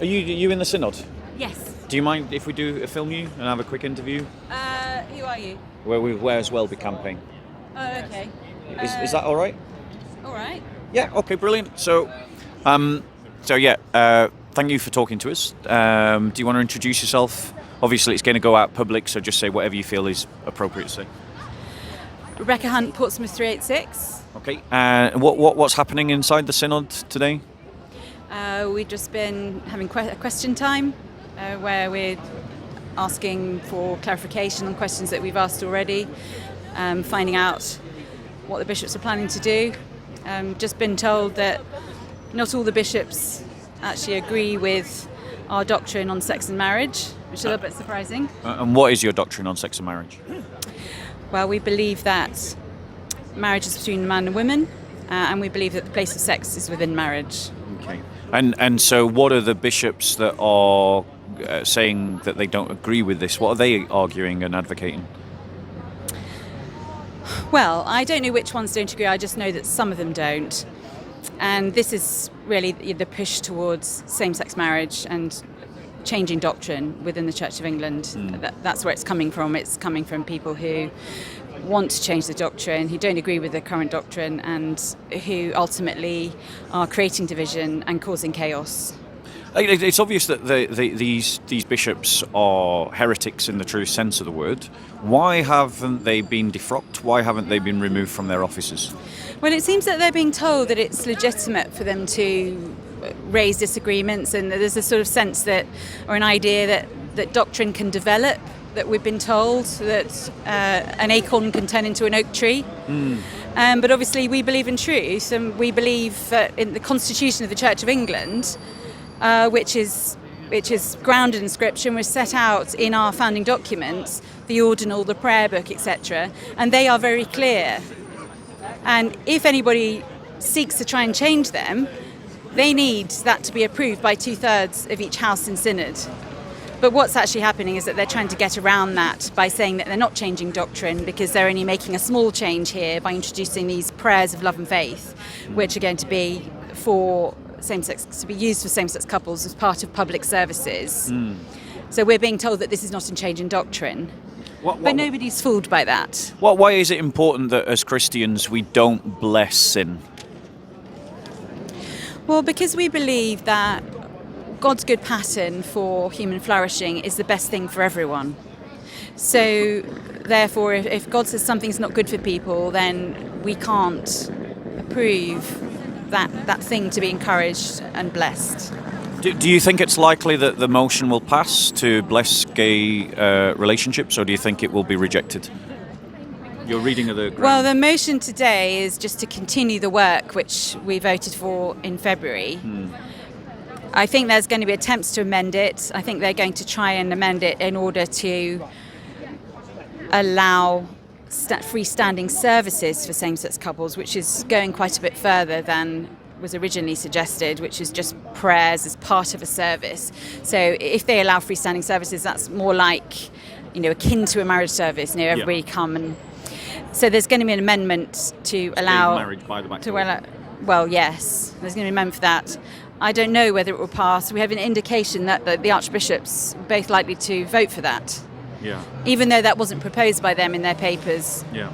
Are you in the Synod? Yes. Do you mind if we film you and have a quick interview? Who are you? Where we Where's Welby campaign. Oh, okay. Is that all right? All right. Yeah. Okay. Brilliant. So, thank you for talking to us. Do you want to introduce yourself? Obviously, it's going to go out public, so just say whatever you feel is appropriate to say. Rebecca Hunt, Portsmouth 386. Okay. What's happening inside the Synod today? We've just been having a question time where we're asking for clarification on questions that we've asked already, finding out what the bishops are planning to do. Just been told that not all the bishops actually agree with our doctrine on sex and marriage, which is a little bit surprising. And what is your doctrine on sex and marriage? Well, we believe that marriage is between man and woman, and we believe that the place of sex is within marriage. Okay. And so what are the bishops that are saying that they don't agree with this? What are they arguing and advocating? Well, I don't know which ones don't agree. I just know that some of them don't. And this is really the push towards same-sex marriage and changing doctrine within the Church of England. That's where it's coming from. It's coming from people who want to change the doctrine, who don't agree with the current doctrine, and who ultimately are creating division and causing chaos. It's obvious that these bishops are heretics in the true sense of the word. Why haven't they been defrocked? Why haven't they been removed from their offices? Well, it seems that they're being told that it's legitimate for them to raise disagreements, and there's a sort of sense that, or an idea that doctrine can develop, that we've been told that an acorn can turn into an oak tree. But obviously we believe in truth, and we believe in the Constitution of the Church of England, which is grounded in Scripture and was set out in our founding documents, the ordinal, the prayer book, etc. And they are very clear. And if anybody seeks to try and change them, they need that to be approved by 2/3 of each house in Synod. But what's actually happening is that they're trying to get around that by saying that they're not changing doctrine because they're only making a small change here by introducing these prayers of love and faith, which are going to be used for same-sex couples as part of public services. So we're being told that this is not a change in doctrine. But nobody's fooled by that. Why is it important that as Christians we don't bless sin? Well, because we believe that God's good pattern for human flourishing is the best thing for everyone. So therefore, if God says something's not good for people, then we can't approve that thing to be encouraged and blessed. Do you think it's likely that the motion will pass to bless gay relationships, or do you think it will be rejected? Your reading of the ground. Well, the motion today is just to continue the work which we voted for in February. I think there's going to be attempts to amend it. I think they're going to try and amend it in order to allow freestanding services for same-sex couples, which is going quite a bit further than was originally suggested, which is just prayers as part of a service. So if they allow freestanding services, that's more like, akin to a marriage service. Everybody come and. So there's going to be an amendment to allow marriage by the back door. Well, yes, there's going to be an amendment for that. I don't know whether it will pass. We have an indication that the archbishops are both likely to vote for that. Yeah. Even though that wasn't proposed by them in their papers. Yeah.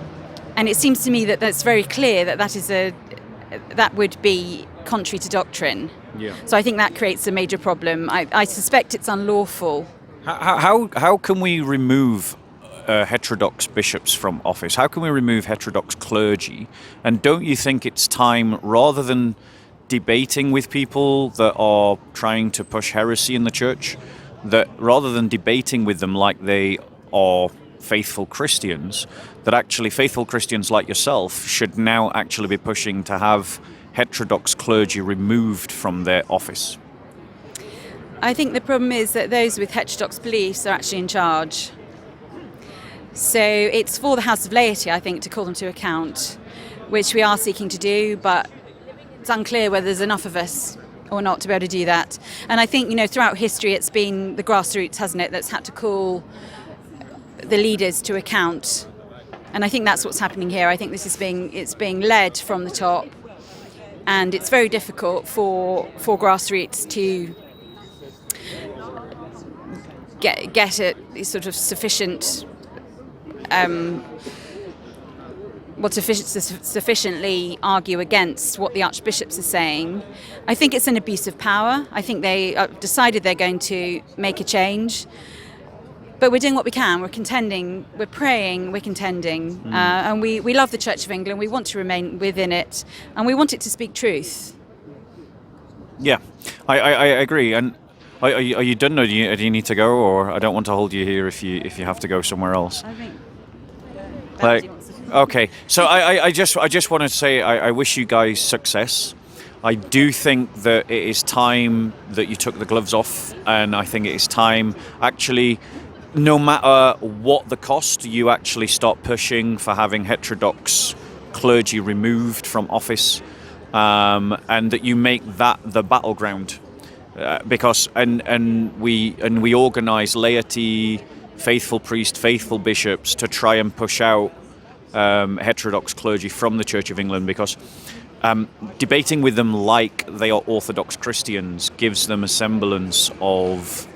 And it seems to me that that's very clear that would be contrary to doctrine. Yeah. So I think that creates a major problem. I suspect it's unlawful. How can we remove heterodox bishops from office? How can we remove heterodox clergy? And don't you think it's time, rather than debating with people that are trying to push heresy in the church, that rather than debating with them like they are faithful Christians, that actually faithful Christians like yourself should now actually be pushing to have heterodox clergy removed from their office? I think the problem is that those with heterodox beliefs are actually in charge. So it's for the House of Laity, I think, to call them to account, which we are seeking to do, but it's unclear whether there's enough of us or not to be able to do that. And I think, throughout history, it's been the grassroots, hasn't it, that's had to call the leaders to account. And I think that's what's happening here. I think it's being led from the top, and it's very difficult for grassroots to get a sort of sufficient. Sufficiently argue against what the archbishops are saying. I think it's an abuse of power. I think they decided they're going to make a change. But we're doing what we can. We're contending, we're praying, we're contending. And we love the Church of England. We want to remain within it. And we want it to speak truth. Yeah, I agree. And are you done, or do you need to go? Or I don't want to hold you here if you have to go somewhere else. I think... Okay, so I just want to say I wish you guys success. I do think that it is time that you took the gloves off, and I think it is time, actually, no matter what the cost, you actually start pushing for having heterodox clergy removed from office, and that you make that the battleground, because we organise laity, faithful priests, faithful bishops to try and push out heterodox clergy from the Church of England, because debating with them like they are Orthodox Christians gives them a semblance of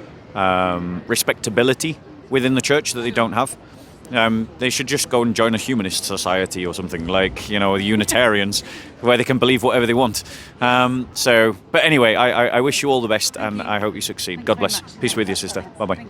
respectability within the church that they don't have. They should just go and join a humanist society or something, like, the Unitarians, where they can believe whatever they want. But anyway, I wish you all the best, and I hope you succeed. God bless. Peace with you, sister. Bye-bye.